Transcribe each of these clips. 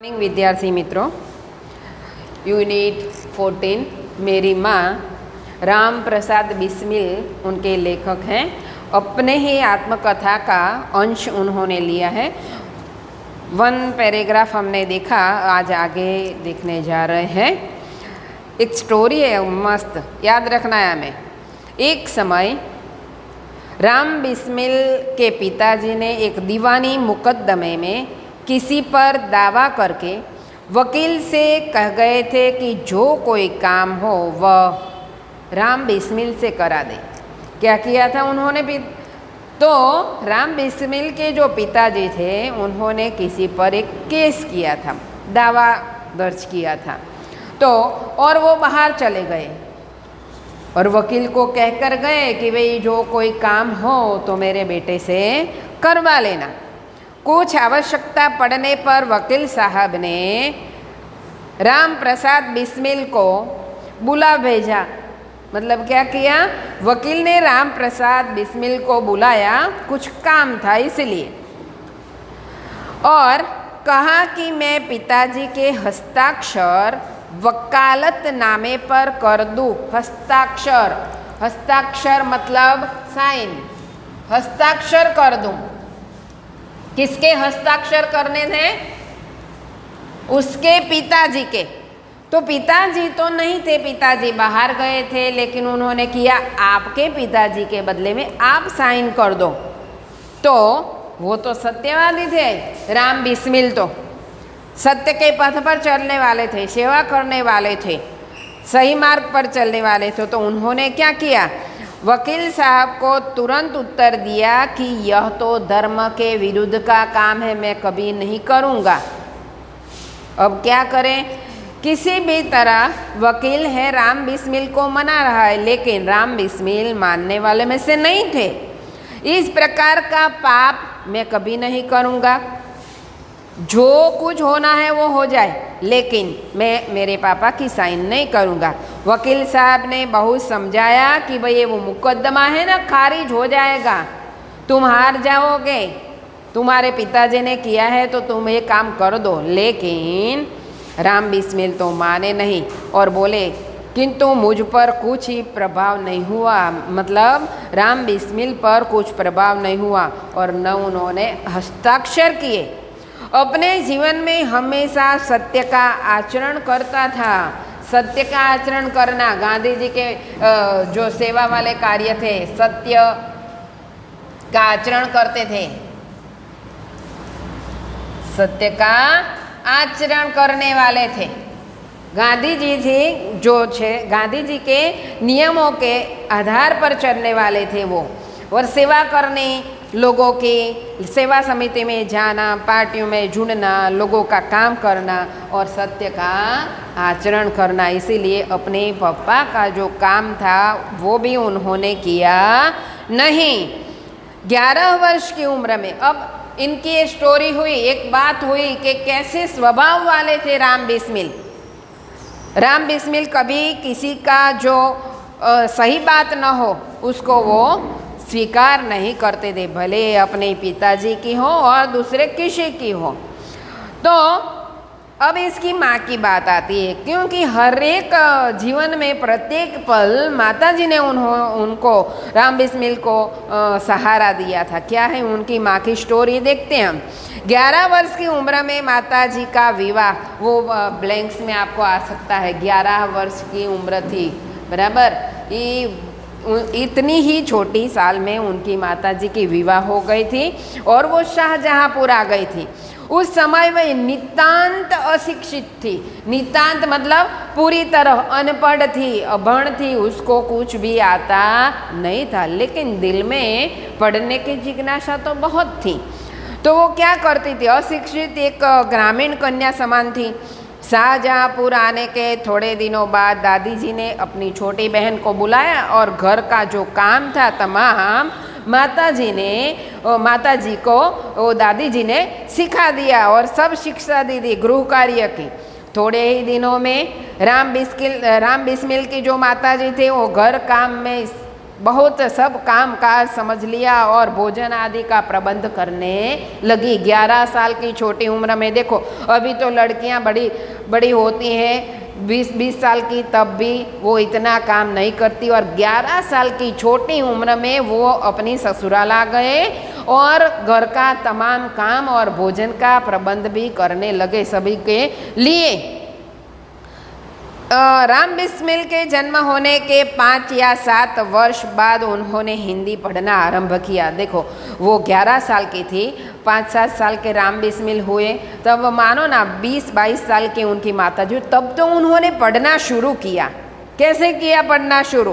Morning विद्यार्थी मित्रों, unit 14 मेरी माँ राम प्रसाद बिस्मिल उनके लेखक हैं। अपने ही आत्मकथा का अंश उन्होंने लिया है। 1 पैराग्राफ हमने देखा, आज आगे देखने जा रहे हैं। एक स्टोरी है मस्त, याद रखना है हमें। एक समय राम बिस्मिल के पिताजी ने एक दीवानी मुकदमे में किसी पर दावा करके वकील से कह गए थे कि जो कोई काम हो वह राम बिस्मिल से करा दे। क्या किया था उन्होंने भी? तो राम बिस्मिल के जो पिताजी थे उन्होंने किसी पर एक केस किया था, दावा दर्ज किया था। तो और वो बाहर चले गए और वकील को कहकर गए कि भाई जो कोई काम हो तो मेरे बेटे से करवा लेना। कुछ आवश्यकता पड़ने पर वकील साहब ने राम प्रसाद बिस्मिल को बुला भेजा। मतलब क्या किया? वकील ने राम प्रसाद बिस्मिल को बुलाया, कुछ काम था इसलिए, और कहा कि मैं पिताजी के हस्ताक्षर वकालतनामे पर कर दूं। हस्ताक्षर, हस्ताक्षर मतलब साइन, हस्ताक्षर कर दूं। किसके हस्ताक्षर करने थे? उसके पिताजी के। तो पिताजी तो नहीं थे, पिताजी बाहर गए थे, लेकिन उन्होंने किया आपके पिताजी के बदले में आप साइन कर दो। तो वो तो सत्यवादी थे, राम बिस्मिल तो सत्य के पथ पर चलने वाले थे, सेवा करने वाले थे, सही मार्ग पर चलने वाले थे। तो उन्होंने क्या किया? वकील साहब को तुरंत उत्तर दिया कि यह तो धर्म के विरुद्ध का काम है, मैं कभी नहीं करूँगा। अब क्या करें? किसी भी तरह वकील है राम बिस्मिल को मना रहा है, लेकिन राम बिस्मिल मानने वाले में से नहीं थे। इस प्रकार का पाप मैं कभी नहीं करूँगा, जो कुछ होना है वो हो जाए, लेकिन मैं मेरे पापा की साइन नहीं करूँगा। वकील साहब ने बहुत समझाया कि भाई ये वो मुकदमा है ना, खारिज हो जाएगा, तुम हार जाओगे, तुम्हारे पिताजी ने किया है तो तुम ये काम कर दो। लेकिन राम बिस्मिल तो माने नहीं और बोले किंतु मुझ पर कुछ ही प्रभाव नहीं हुआ। मतलब राम बिस्मिल पर कुछ प्रभाव नहीं हुआ और न उन्होंने हस्ताक्षर किए। अपने जीवन में हमेशा सत्य का आचरण करता था। सत्य का आचरण करना, गांधी जी के जो सेवा वाले कार्य थे, सत्य का आचरण करते थे, सत्य का आचरण करने वाले थे। गांधी जी थी जो छे, गांधी जी के नियमों के आधार पर चलने वाले थे वो, और सेवा करने, लोगों की सेवा समिति में जाना, पार्टियों में जुड़ना, लोगों का काम करना और सत्य का आचरण करना। इसीलिए अपने पापा का जो काम था वो भी उन्होंने किया नहीं। 11 वर्ष की उम्र में अब इनकी स्टोरी हुई, एक बात हुई कि कैसे स्वभाव वाले थे राम बिस्मिल। राम बिस्मिल कभी किसी का जो सही बात न हो उसको वो स्वीकार नहीं करते थे, भले अपने पिताजी की हो और दूसरे किसी की हो। तो अब इसकी माँ की बात आती है, क्योंकि हर एक जीवन में प्रत्येक पल माताजी ने उनको राम बिस्मिल को सहारा दिया था। क्या है उनकी माँ की स्टोरी, देखते हैं हम। 11 वर्ष की उम्र में माताजी का विवाह, वो ब्लैंक्स में आपको आ सकता है, 11 वर्ष की उम्र थी, बराबर। इतनी ही छोटी साल में उनकी माताजी की विवाह हो गई थी और वो शाहजहाँपुर आ गई थी। उस समय वह नितांत अशिक्षित थी। नितांत मतलब पूरी तरह अनपढ़ थी, अभण थी, उसको कुछ भी आता नहीं था, लेकिन दिल में पढ़ने की जिज्ञासा तो बहुत थी। तो वो क्या करती थी? अशिक्षित एक ग्रामीण कन्या समान थी। शाहजहाँपुर आने के थोड़े दिनों बाद दादी जी ने अपनी छोटी बहन को बुलाया और घर का जो काम था तमाम माताजी को वो दादी जी ने सिखा दिया और सब शिक्षा दी थी, गृह कार्य की। थोड़े ही दिनों में राम बिस्मिल की जो माताजी थे वो घर काम में बहुत सब काम काज समझ लिया और भोजन आदि का प्रबंध करने लगी। 11 साल की छोटी उम्र में, देखो अभी तो लड़कियां बड़ी बड़ी होती हैं, 20-20 साल की, तब भी वो इतना काम नहीं करती, और 11 साल की छोटी उम्र में वो अपनी ससुराल आ गए और घर का तमाम काम और भोजन का प्रबंध भी करने लगे सभी के लिए। राम बिस्मिल के जन्म होने के 5 या 7 वर्ष बाद उन्होंने हिंदी पढ़ना आरंभ किया। देखो वो 11 साल की थी, 5-7 साल के राम बिस्मिल हुए, तब मानो ना 20-22 साल की उनकी माता जी, तब तो उन्होंने पढ़ना शुरू किया। कैसे किया पढ़ना शुरू?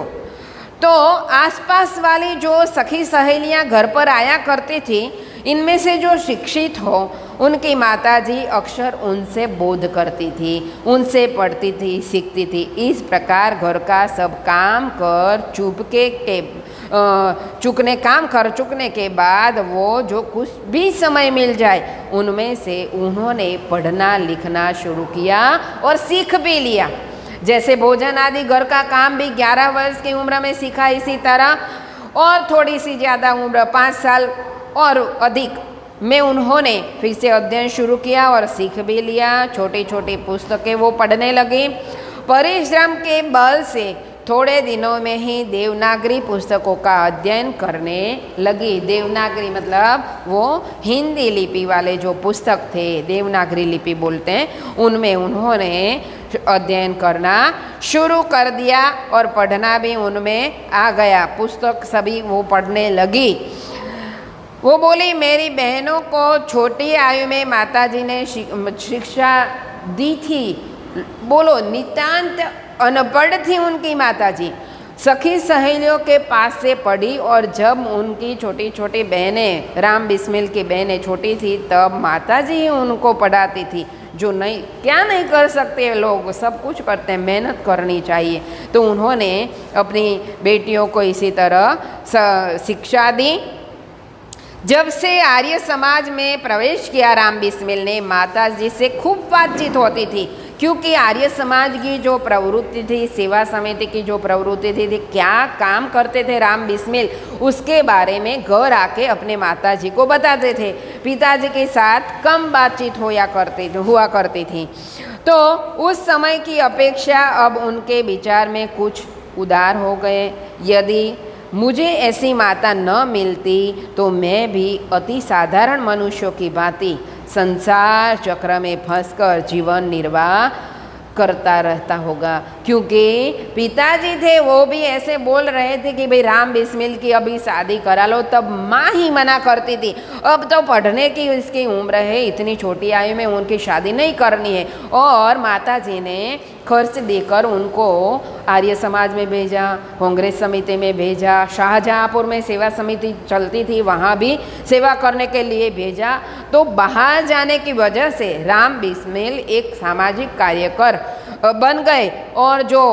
तो आसपास वाली जो सखी सहेलियां घर पर आया करती थी, इनमें से जो शिक्षित हो उनकी माताजी अक्षर उनसे बोध करती थी, उनसे पढ़ती थी, सीखती थी। इस प्रकार घर का सब काम कर चुकने के बाद वो जो कुछ भी समय मिल जाए उनमें से उन्होंने पढ़ना लिखना शुरू किया और सीख भी लिया। जैसे भोजन आदि घर का काम भी 11 वर्ष की उम्र में सीखा, इसी तरह और थोड़ी सी ज़्यादा उम्र 5 साल और अधिक में उन्होंने फिर से अध्ययन शुरू किया और सीख भी लिया। छोटी छोटी पुस्तकें वो पढ़ने लगी। परिश्रम के बल से थोड़े दिनों में ही देवनागरी पुस्तकों का अध्ययन करने लगी। देवनागरी मतलब वो हिंदी लिपि वाले जो पुस्तक थे, देवनागरी लिपि बोलते हैं, उनमें उन्होंने अध्ययन करना शुरू कर दिया और पढ़ना भी उनमें आ गया। पुस्तक सभी वो पढ़ने लगी। वो बोली, मेरी बहनों को छोटी आयु में माताजी ने शिक्षा दी थी। बोलो, नितांत अनपढ़ थी उनकी माताजी, सखी सहेलियों के पास से पढ़ी, और जब उनकी छोटी छोटी बहनें, राम बिस्मिल की बहनें छोटी थी, तब माताजी ही उनको पढ़ाती थी। जो नहीं, क्या नहीं कर सकते लोग, सब कुछ करते हैं, मेहनत करनी चाहिए। तो उन्होंने अपनी बेटियों को इसी तरह शिक्षा दी। जब से आर्य समाज में प्रवेश किया राम बिस्मिल ने, माता जी से खूब बातचीत होती थी, क्योंकि आर्य समाज की जो प्रवृत्ति थी, सेवा समिति की जो प्रवृत्ति थी, क्या काम करते थे राम बिस्मिल, उसके बारे में घर आके अपने माता जी को बताते थे। पिताजी के साथ कम बातचीत हुआ करती थी। तो उस समय की अपेक्षा अब उनके विचार में कुछ उदार हो गए। यदि मुझे ऐसी माता न मिलती तो मैं भी अति साधारण मनुष्यों की भांति संसार चक्र में फंसकर जीवन निर्वाह करता रहता होगा। क्योंकि पिताजी थे वो भी ऐसे बोल रहे थे कि भाई राम बिस्मिल की अभी शादी करा लो, तब माँ ही मना करती थी, अब तो पढ़ने की इसकी उम्र है, इतनी छोटी आयु में उनकी शादी नहीं करनी है। और माताजी ने खर्च देकर उनको आर्य समाज में भेजा, कांग्रेस समिति में भेजा, शाहजहाँपुर में सेवा समिति चलती थी वहाँ भी सेवा करने के लिए भेजा। तो बाहर जाने की वजह से राम बिस्मिल एक सामाजिक कार्यकर बन गए, और जो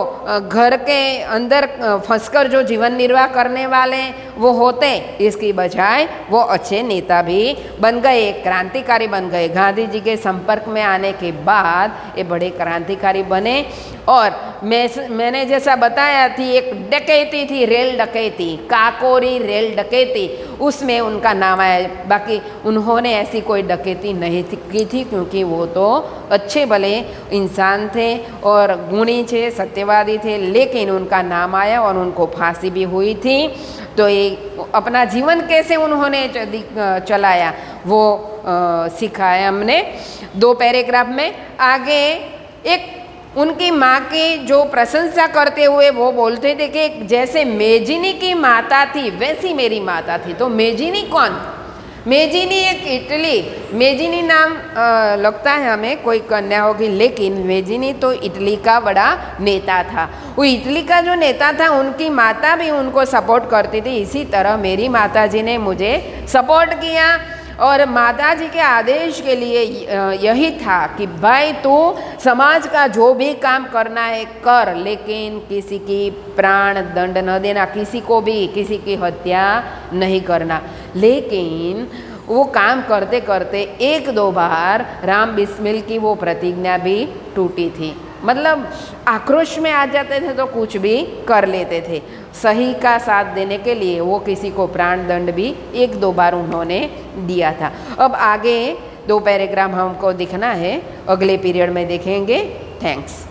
घर के अंदर फंसकर जो जीवन निर्वाह करने वाले वो होते, इसकी बजाय वो अच्छे नेता भी बन गए, क्रांतिकारी बन गए। गांधी जी के संपर्क में आने के बाद ये बड़े क्रांतिकारी बने। और मैंने जैसा बताया थी, एक डकैती थी, रेल डकैती, काकोरी रेल डकैती, उसमें उनका नाम आया। बाकी उन्होंने ऐसी कोई डकैती नहीं की थी, क्योंकि वो तो अच्छे भले इंसान थे और गुणी थे, सत्यवादी थे, लेकिन उनका नाम आया और उनको फांसी भी हुई थी। तो ये अपना जीवन कैसे उन्होंने चलाया वो सिखाया हमने 2 पैराग्राफ में। आगे एक उनकी माँ की जो प्रशंसा करते हुए वो बोलते थे कि जैसे मेजिनी की माता थी वैसी मेरी माता थी। तो मेजिनी कौन? मेजिनी एक इटली, मेजिनी नाम लगता है हमें कोई कन्या होगी, लेकिन मेजिनी तो इटली का बड़ा नेता था। वो इटली का जो नेता था उनकी माता भी उनको सपोर्ट करती थी। इसी तरह मेरी माता जी ने मुझे सपोर्ट किया, और माता जी के आदेश के लिए यही था कि भाई तू समाज का जो भी काम करना है कर, लेकिन किसी की प्राण दंड न देना, किसी को भी किसी की हत्या नहीं करना। लेकिन वो काम करते करते 1-2 बार राम बिस्मिल की वो प्रतिज्ञा भी टूटी थी। मतलब आक्रोश में आ जाते थे तो कुछ भी कर लेते थे। सही का साथ देने के लिए वो किसी को प्राण दंड भी 1-2 बार उन्होंने दिया था। अब आगे 2 पैराग्राफ हमको दिखना है, अगले पीरियड में देखेंगे। थैंक्स।